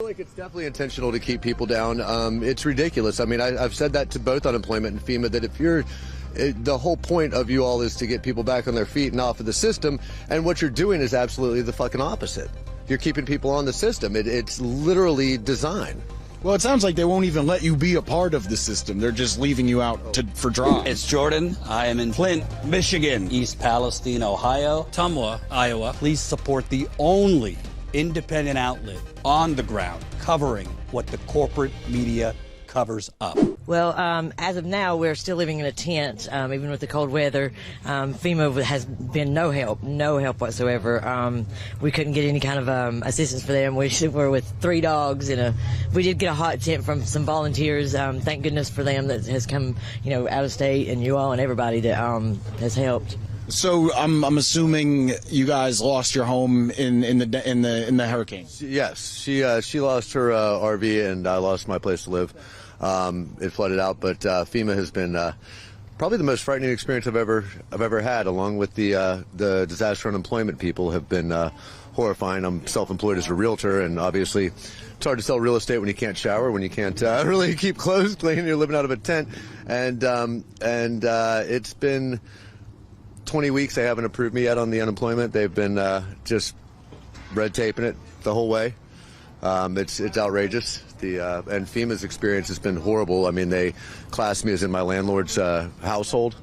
like it's definitely intentional to keep people down. It's ridiculous. I mean, I've said that to both unemployment and FEMA, that if you're the whole point of you all is to get people back on their feet and off of the system, and what you're doing is absolutely the fucking opposite. You're keeping people on the system. It's literally designed. Well, it sounds like they won't even let you be a part of the system. They're just leaving you out for drives. It's Jordan. I am in Flint, Michigan, East Palestine, Ohio, Tumwa, Iowa. Please support the only independent outlet on the ground covering what the corporate media covers up. Well, as of now, we're still living in a tent, even with the cold weather. FEMA has been no help whatsoever. We couldn't get any kind of assistance for them. We were with 3 dogs, and we did get a hot tent from some volunteers. Thank goodness for them that has come, out of state, and you all and everybody that has helped. So I'm assuming you guys lost your home in the hurricane. Yes, she lost her RV, and I lost my place to live. It flooded out, but FEMA has been probably the most frightening experience I've ever had, along with the disaster unemployment people have been horrifying. I'm self-employed as a realtor, and obviously it's hard to sell real estate when you can't shower, when you can't really keep clothes clean, you're living out of a tent, and it's been 20 weeks. They haven't approved me yet on the unemployment. They've been just red taping it the whole way. It's outrageous. And FEMA's experience has been horrible. I mean, they classed me as in my landlord's household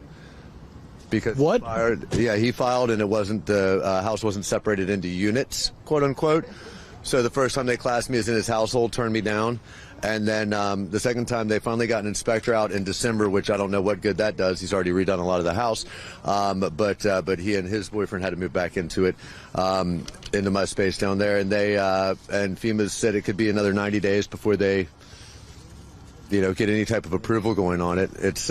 because what? He filed, and it wasn't the house wasn't separated into units, quote unquote. So the first time they classed me as in his household, turned me down. And then the second time, they finally got an inspector out in December, which I don't know what good that does. He's already redone a lot of the house. But he and his boyfriend had to move back into it, into my space down there. And and FEMA said it could be another 90 days before they, get any type of approval going on it. It's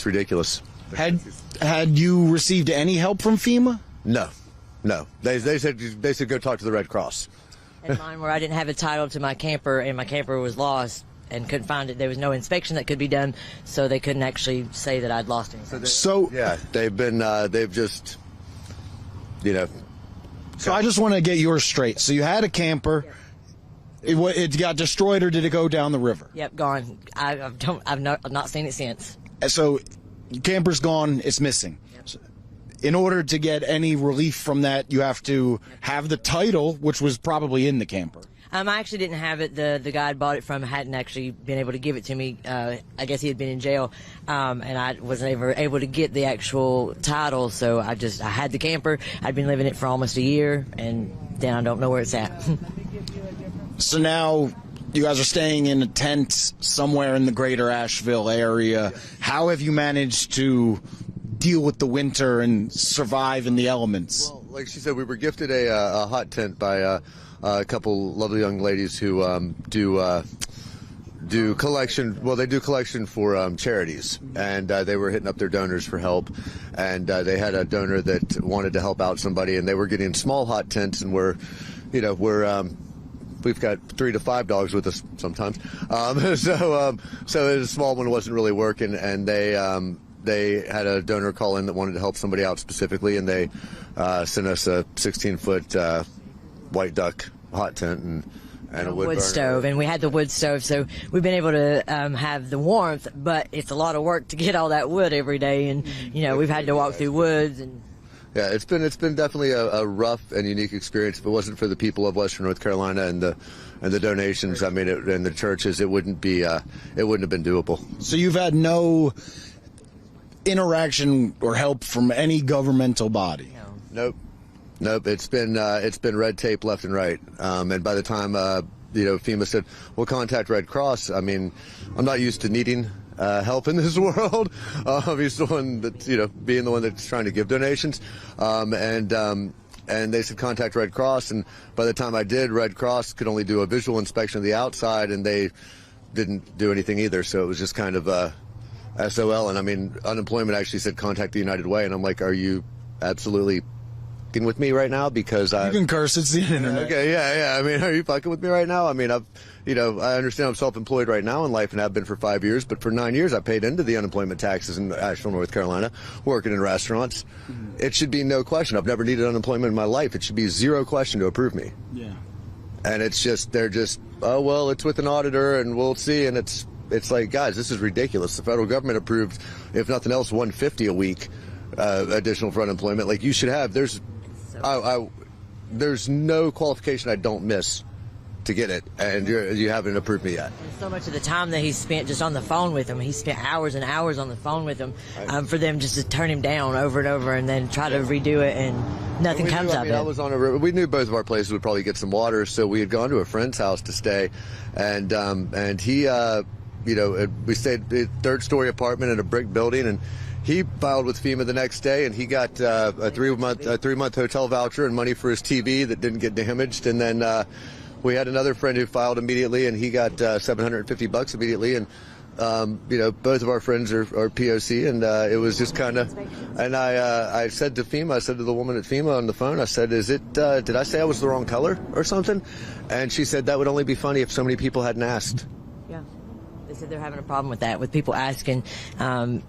ridiculous. Had you received any help from FEMA? No. They said go talk to the Red Cross. And mine, where I didn't have a title to my camper, and my camper was lost and couldn't find it. There was no inspection that could be done, so they couldn't actually say that I'd lost it. So yeah, they've just, So I just want to get yours straight. So you had a camper. Yeah. It got destroyed, or did it go down the river? Yep, gone. I've not seen it since. So camper's gone. It's missing. In order to get any relief from that, you have to have the title, which was probably in the camper. I actually didn't have it. The guy I bought it from hadn't actually been able to give it to me. I guess he had been in jail, and I wasn't ever able to get the actual title. So I had the camper. I'd been living it for almost a year, and then I don't know where it's at. So now you guys are staying in a tent somewhere in the greater Asheville area. How have you managed to deal with the winter and survive in the elements? Well, like she said, we were gifted a hot tent by a couple lovely young ladies who do collection. Well, they do collection for charities, and they were hitting up their donors for help. And they had a donor that wanted to help out somebody, and they were getting small hot tents, and we've got 3 to 5 dogs with us sometimes. So a small one wasn't really working, and they had a donor call in that wanted to help somebody out specifically, and they sent us a 16-foot white duck hot tent and a wood stove. And we had the wood stove, so we've been able to have the warmth, but it's a lot of work to get all that wood every day, and we've had to walk through woods. And yeah, it's been definitely a rough and unique experience. If it wasn't for the people of Western North Carolina and the donations, and the churches, it wouldn't have been doable. So you've had no interaction or help from any governmental body? Nope. It's been red tape left and right. And by the time FEMA said, "We'll contact Red Cross," I mean, I'm not used to needing help in this world. He's the one that's being the one that's trying to give donations. And they said contact Red Cross. And by the time I did, Red Cross could only do a visual inspection of the outside, and they didn't do anything either. So it was just kind of SOL. And I mean, unemployment actually said contact the United Way, and I'm like, are you absolutely fucking with me right now? Because you can curse, it's the internet. Okay, yeah. I mean, are you fucking with me right now? I mean, I understand I'm self-employed right now in life and have been for 5 years, but for 9 years I paid into the unemployment taxes in Asheville, North Carolina, working in restaurants. It should be no question. I've never needed unemployment in my life. It should be zero question to approve me. Yeah. And it's just, they're just, oh, well, it's with an auditor and we'll see. And it's like, guys, this is ridiculous. The federal government approved, if nothing else, $150 a week additional for unemployment. Like, you should have, there's no qualification I don't miss to get it, and you haven't approved me yet. And so much of the time that he spent just on the phone with him, he spent hours and hours on the phone with him for them just to turn him down over and over and then try to redo it, and nothing comes of it. I was on a river. We knew both of our places would probably get some water, so we had gone to a friend's house to stay, and he, we stayed in a third-story apartment in a brick building, and he filed with FEMA the next day, and he got a three-month hotel voucher and money for his TV that didn't get damaged, and then we had another friend who filed immediately, and he got $750 immediately, and both of our friends are POC, and it was just kind of, and I said to FEMA, I said to the woman at FEMA on the phone, I said, did I say I was the wrong color or something? And she said that would only be funny if so many people hadn't asked. Yeah. They said they're having a problem with that, with people asking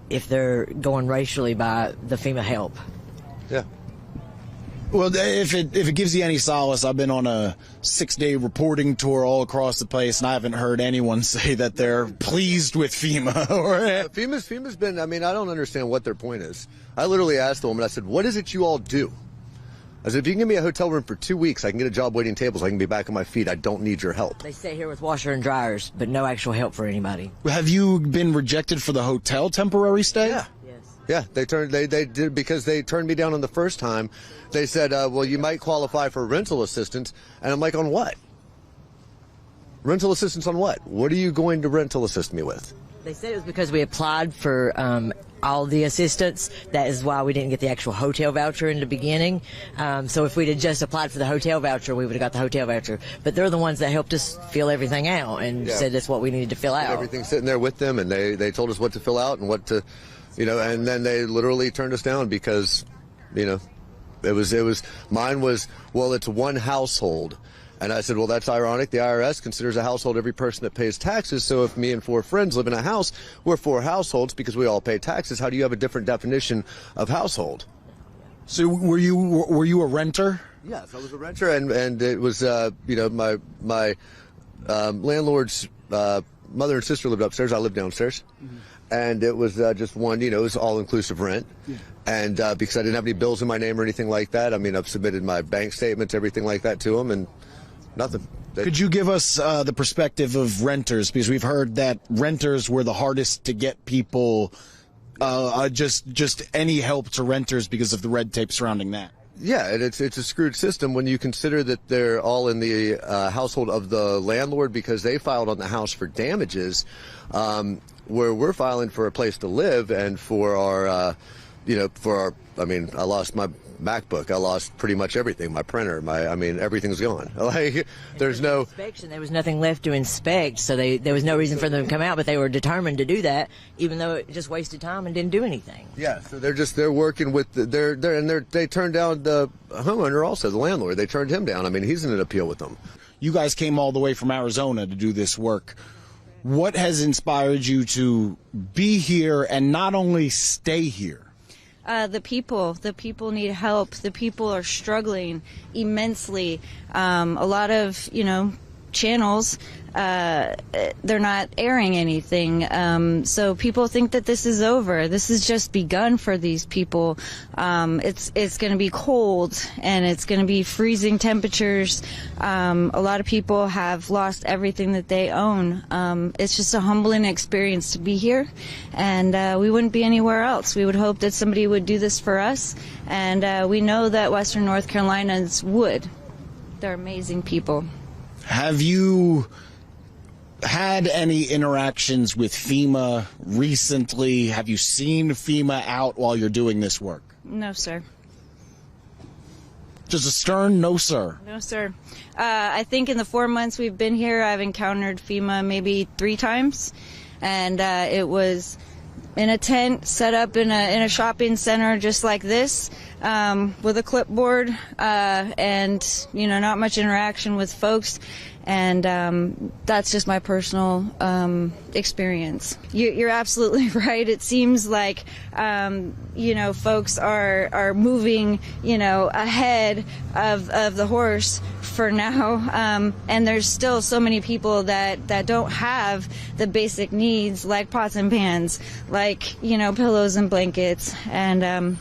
if they're going racially by the FEMA help. Yeah. Well, if it gives you any solace, I've been on a 6-day reporting tour all across the place, and I haven't heard anyone say that they're pleased with FEMA. FEMA's been, I don't understand what their point is. I literally asked the woman, I said, what is it you all do? I said, if you can give me a hotel room for 2 weeks, I can get a job waiting tables, I can be back on my feet, I don't need your help. They stay here with washer and dryers, but no actual help for anybody. Have you been rejected for the hotel temporary stay? Yeah. Yeah, they did, because they turned me down on the first time. They said, well, you might qualify for rental assistance. And I'm like, on what? Rental assistance on what? What are you going to rental assist me with? They said it was because we applied for all the assistance. That is why we didn't get the actual hotel voucher in the beginning. So if we'd have just applied for the hotel voucher, we would have got the hotel voucher. But they're the ones that helped us fill everything out and said that's what we needed to fill out. Everything's sitting there with them, and they told us what to fill out and what to... and then they literally turned us down because, mine was, well, it's one household. And I said, well, that's ironic. The IRS considers a household every person that pays taxes. So if me and 4 friends live in a house, we're 4 households because we all pay taxes. How do you have a different definition of household? So were you a renter? Yes, I was a renter, and it was, my landlord's mother and sister lived upstairs. I lived downstairs. Mm-hmm. And it was just one, it was all-inclusive rent. Yeah. And because I didn't have any bills in my name or anything like that, I've submitted my bank statements, everything like that to them, and nothing. Could you give us the perspective of renters? Because we've heard that renters were the hardest to get people, just any help to renters because of the red tape surrounding that. Yeah, and it's a screwed system when you consider that they're all in the household of the landlord because they filed on the house for damages. Where we're filing for a place to live and for our, I lost my MacBook. I lost pretty much everything. My printer, everything's gone. Like, there's no inspection. There was nothing left to inspect, so there was no reason for them to come out, but they were determined to do that, even though it just wasted time and didn't do anything. Yeah, so they're working with they turned down the homeowner also, the landlord. They turned him down. He's in an appeal with them. You guys came all the way from Arizona to do this work. What has inspired you to be here and not only stay here? The people need help. The people are struggling immensely. A lot of, channels, they're not airing anything. So people think that this is over. This has just begun for these people. It's going to be cold and it's going to be freezing temperatures. A lot of people have lost everything that they own. It's just a humbling experience to be here, and we wouldn't be anywhere else. We would hope that somebody would do this for us, and we know that Western North Carolinians would. They're amazing people. Have you had any interactions with FEMA recently? Have you seen FEMA out while you're doing this work? No, sir. Just a stern no, sir. No, sir. I think in the 4 months we've been here, I've encountered FEMA maybe 3 times, and it was in a tent set up in a shopping center just like this, with a clipboard, and not much interaction with folks. And that's just my personal experience. You're absolutely right. It seems like, folks are moving, ahead of the horse for now. And there's still so many people that don't have the basic needs like pots and pans, like, pillows and blankets. And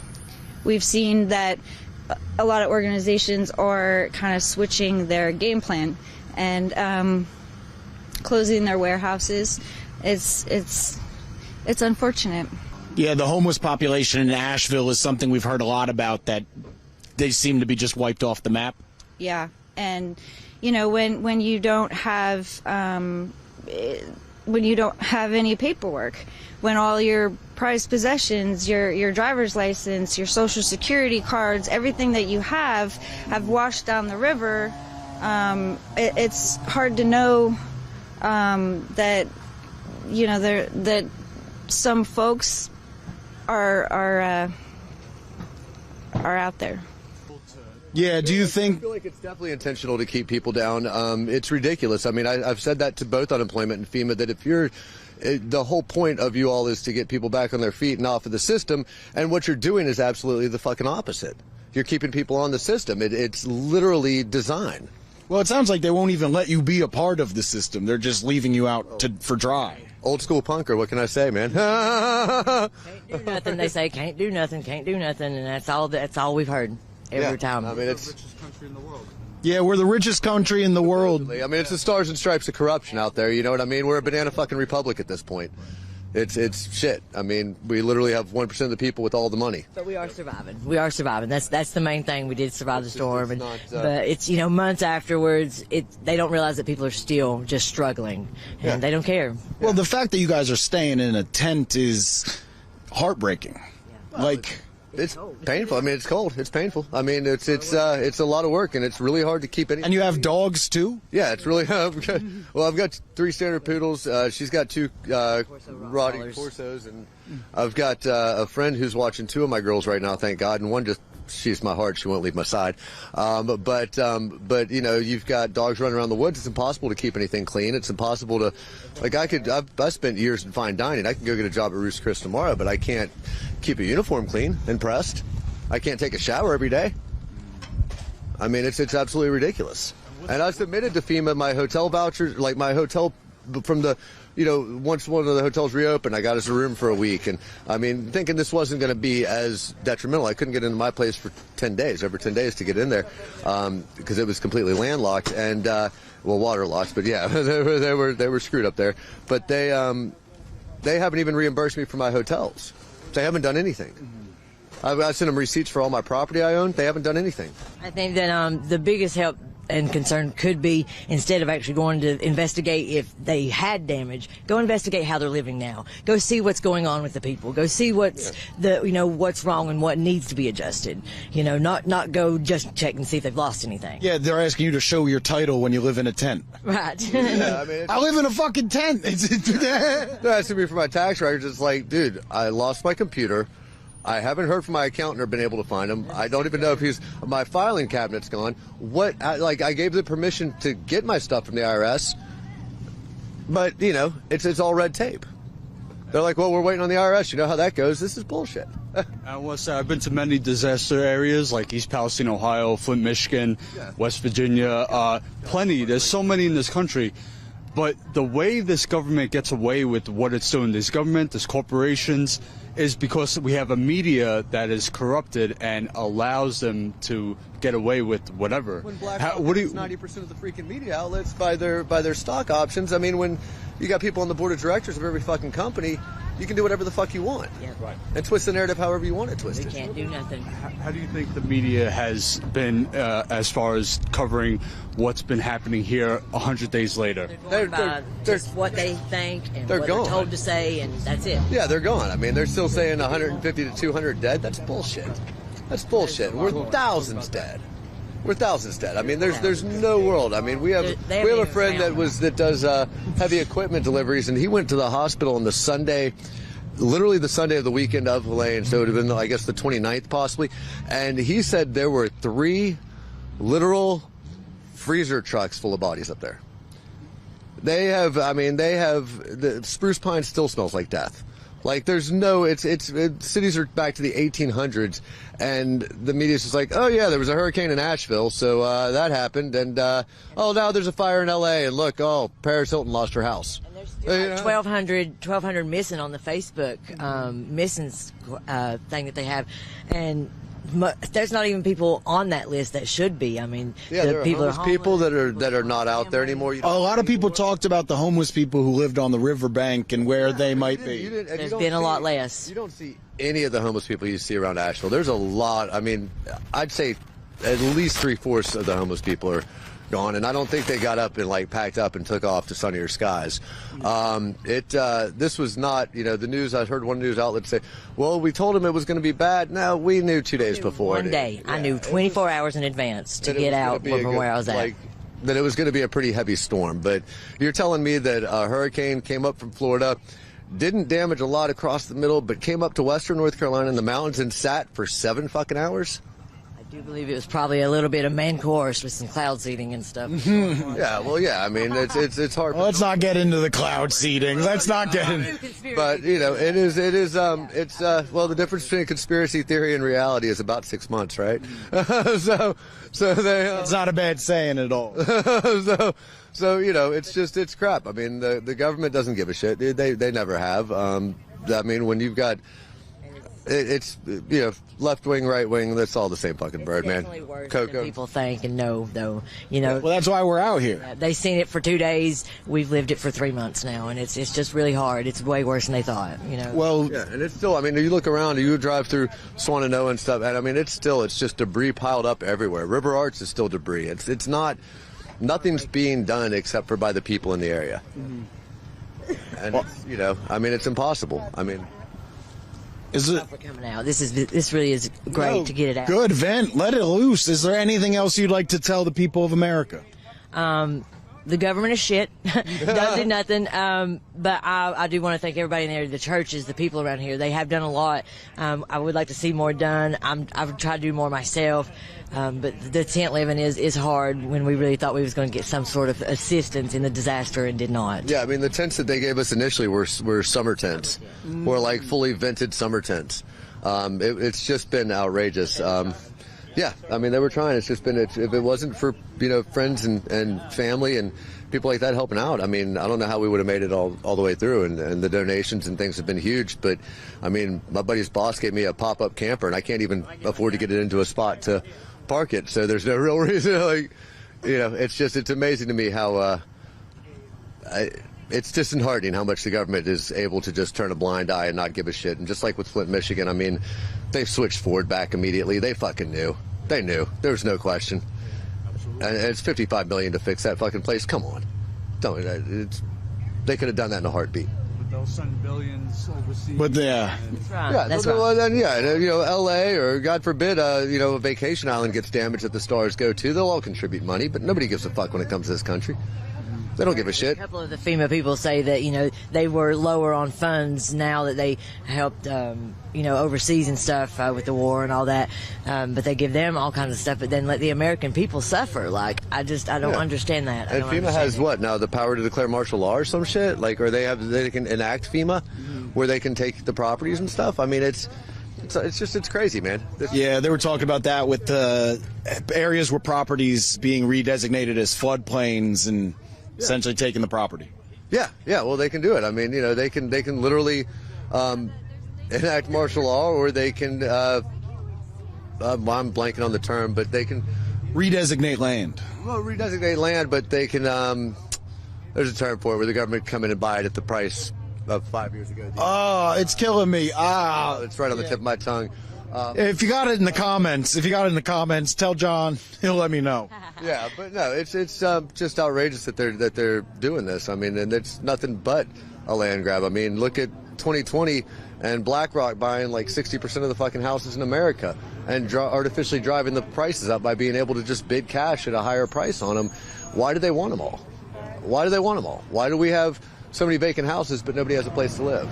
we've seen that a lot of organizations are kind of switching their game plan and closing their warehouses. It's unfortunate. Yeah, the homeless population in Asheville is something we've heard a lot about, that they seem to be just wiped off the map. Yeah, and when you don't have any paperwork, when all your prized possessions, your driver's license, your social security cards, everything that you have washed down the river, it's hard to know that that some folks are out there. Yeah, do you think? I feel like it's definitely intentional to keep people down. It's ridiculous. I mean, I've said that to both unemployment and FEMA, that if you're the whole point of you all is to get people back on their feet and off of the system, and what you're doing is absolutely the fucking opposite. You're keeping people on the system. It's literally design. Well, it sounds like they won't even let you be a part of the system. They're just leaving you out for dry. Old school punker, what can I say, man? Can't do nothing. They say can't do nothing, and that's all we've heard every time. I mean, it's the richest country in the world. Yeah, we're the richest country in the world. I mean, it's the stars and stripes of corruption out there. You know what I mean? We're a banana fucking republic at this point. It's shit. I mean, we literally have 1% of the people with all the money. But we are surviving. We are surviving. That's the main thing. We did survive the storm, but it's months afterwards. They don't realize that people are still just struggling, and they don't care. Well, the fact that you guys are staying in a tent is heartbreaking. Yeah. Like. It's painful. I mean, it's cold. It's painful. I mean, it's a lot of work, and it's really hard to keep any. And you have dogs too? Yeah, it's really. Well, I've got 3 standard poodles. She's got 2 rotting Corsos, and I've got a friend who's watching 2 of my girls right now. Thank God, and one just. She's my heart. She won't leave my side. But you've got dogs running around the woods. It's impossible to keep anything clean. It's impossible to, I spent years in fine dining. I can go get a job at Roost Chris tomorrow, but I can't keep a uniform clean and pressed. I can't take a shower every day. I mean, it's absolutely ridiculous. And I submitted to FEMA my hotel vouchers, like my hotel from the, once one of the hotels reopened, I got us a room for a week. And I mean, thinking this wasn't going to be as detrimental. I couldn't get into my place for 10 days, over 10 days to get in there, because it was completely landlocked and, waterlocked. But yeah, they were screwed up there. But they haven't even reimbursed me for my hotels. They haven't done anything. I sent them receipts for all my property I own. They haven't done anything. I think that the biggest help and concern could be, instead of actually going to investigate if they had damage, go investigate how they're living now. Go see what's going on with the people. Go see what's what's wrong and what needs to be adjusted. Not go just check and see if they've lost anything. Yeah, they're asking you to show your title when you live in a tent. Right. Yeah, I mean, I live in a fucking tent. They're asking me for my tax records. It's like, dude, I lost my computer. I haven't heard from my accountant or been able to find him. I don't even know if my filing cabinet's gone. I gave the permission to get my stuff from the IRS, but, it's all red tape. They're like, well, we're waiting on the IRS. You know how that goes. This is bullshit. I will say I've been to many disaster areas like East Palestine, Ohio, Flint, Michigan, West Virginia, plenty. There's so many in this country. But the way this government gets away with what it's doing, this government, this corporations, is because we have a media that is corrupted and allows them to get away with whatever. When Black Hawk is 90% of the freaking media outlets by their stock options. I mean, when you got people on the board of directors of every fucking company, you can do whatever the fuck you want. Yeah. Right. And twist the narrative however you want it twisted. We can't do nothing. How do you think the media has been as far as covering what's been happening here 100 days later? They're just what they think and what they're told to say, and that's it. Yeah, they're gone. I mean, they're still saying 150 to 200 dead. That's bullshit. That's bullshit. We're thousands dead. We're thousands dead. I mean, there's no world. I mean, we have a friend that does heavy equipment deliveries, and he went to the hospital on the Sunday, literally the Sunday of the weekend of Helene, so it would have been, I guess, the 29th possibly. And he said there were 3 literal freezer trucks full of bodies up there. They have. I mean, they have. The spruce pine still smells like death. Like there's no. Cities are back to the 1800s, and the media's just like, oh yeah, there was a hurricane in Asheville, so that happened, and oh now there's a fire in L.A. and look, oh Paris Hilton lost her house. And there's still 1,200 missing on the Facebook missing thing that they have, and there's not even people on that list that should be. I mean, there are homeless people that are not out there anymore. A lot of people talked about the homeless people who lived on the riverbank and where they might be. There's been a lot less. You don't see any of the homeless people you see around Asheville. There's a lot. I mean, I'd say at least 3/4 of the homeless people are gone, and I don't think they got up and like packed up and took off to sunnier skies. This was not, the news. I heard one news outlet say, "Well, we told them it was going to be bad." No, we knew 2 days before. One day, I knew 24 hours in advance to get out from where I was at. That it was going to be a pretty heavy storm. But you're telling me that a hurricane came up from Florida, didn't damage a lot across the middle, but came up to western North Carolina in the mountains and sat for 7 fucking hours? I do believe it was probably a little bit of man course with some cloud seeding and stuff. Yeah, well, yeah. I mean, it's hard. Well, let's not get into the cloud seeding. Let's not get into. But it is. Well, the difference between a conspiracy theory and reality is about 6 months, right? so they. It's not a bad saying at all. So it's crap. I mean, the government doesn't give a shit. They never have. I mean, when you've got. It's left wing, right wing. That's all the same fucking bird, man. Definitely worse than people think and know, though. Well, that's why we're out here. They've seen it for 2 days. We've lived it for 3 months now, and it's just really hard. It's way worse than they thought. Well, yeah, and it's still. I mean, you look around, you drive through Swananoa and stuff, and I mean, it's just debris piled up everywhere. River Arts is still debris. It's not. Nothing's being done except for by the people in the area. And I mean, it's impossible. I mean. Is it for coming out? This really is great to get it out. Good, vent, let it loose. Is there anything else you'd like to tell the people of America? The government is shit. Doesn't do nothing. But I do want to thank everybody in there, the churches, the people around here. They have done a lot. I would like to see more done. I've tried to do more myself. But the tent living is hard when we really thought we was going to get some sort of assistance in the disaster and did not. Yeah, I mean, the tents that they gave us initially were summer tents, were like fully vented summer tents. It's just been outrageous. Yeah, I mean, they were trying. It's just been, if it wasn't for, friends and family and people like that helping out, I mean, I don't know how we would have made it all the way through. And the donations and things have been huge. But, I mean, my buddy's boss gave me a pop-up camper, and I can't even afford to get it into a spot to park it. So there's no real reason, it's amazing to me how it's disheartening how much the government is able to just turn a blind eye and not give a shit. And just like with Flint, Michigan, I mean, they switched Ford back immediately. They fucking knew. They knew. There was no question. And it's $55 million to fix that fucking place. Come on. They could have done that in a heartbeat. But they'll send billions overseas. But yeah. That's right. Yeah, That's well, right. then, L.A. or God forbid, a vacation island gets damaged that the stars go to. They'll all contribute money, but nobody gives a fuck when it comes to this country. They don't give a shit. A couple of the FEMA people say that, they were lower on funds now that they helped, overseas and stuff with the war and all that. But they give them all kinds of stuff, but then let the American people suffer. Like, I don't understand that. And FEMA has what now? The power to declare martial law or some shit? Like, or they can enact FEMA where they can take the properties and stuff? I mean, it's crazy, man. Yeah, they were talking about that with the areas where properties being redesignated as floodplains and essentially taking the property. Yeah. Well, they can do it. I mean, they can literally enact martial law, or they can. I'm blanking on the term, but they can redesignate land. Well, redesignate land, but they can. There's a term for it where the government come in and buy it at the price of 5 years ago. Oh, it's killing me. It's right on the tip of my tongue. If you got it in the comments, tell John. He'll let me know. Yeah, but no, it's just outrageous that they're doing this. I mean, and it's nothing but a land grab. I mean, look at 2020 and BlackRock buying like 60% of the fucking houses in America and artificially driving the prices up by being able to just bid cash at a higher price on them. Why do they want them all? Why do we have so many vacant houses but nobody has a place to live?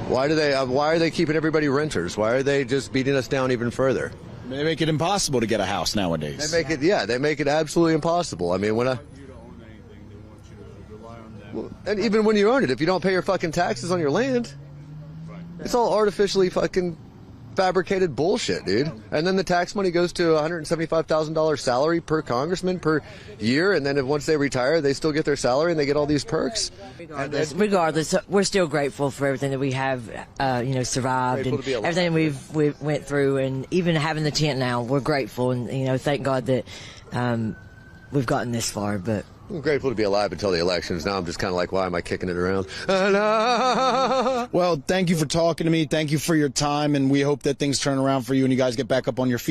Why are they keeping everybody renters? Why are they just beating us down even further? They make it impossible to get a house nowadays. They make it absolutely impossible. I mean, Well, and even when you own it, if you don't pay your fucking taxes on your land, it's all artificially fucking fabricated bullshit, dude. And then the tax money goes to a $175,000 salary per congressman per year, and then once they retire, they still get their salary and they get all these perks. Regardless, we're still grateful for everything that we have, survived and everything we've went through, and even having the tent now, we're grateful, and thank God that we've gotten this far. But I'm grateful to be alive until the elections. Now I'm just kind of like, why am I kicking it around? Well, thank you for talking to me. Thank you for your time, and we hope that things turn around for you and you guys get back up on your feet.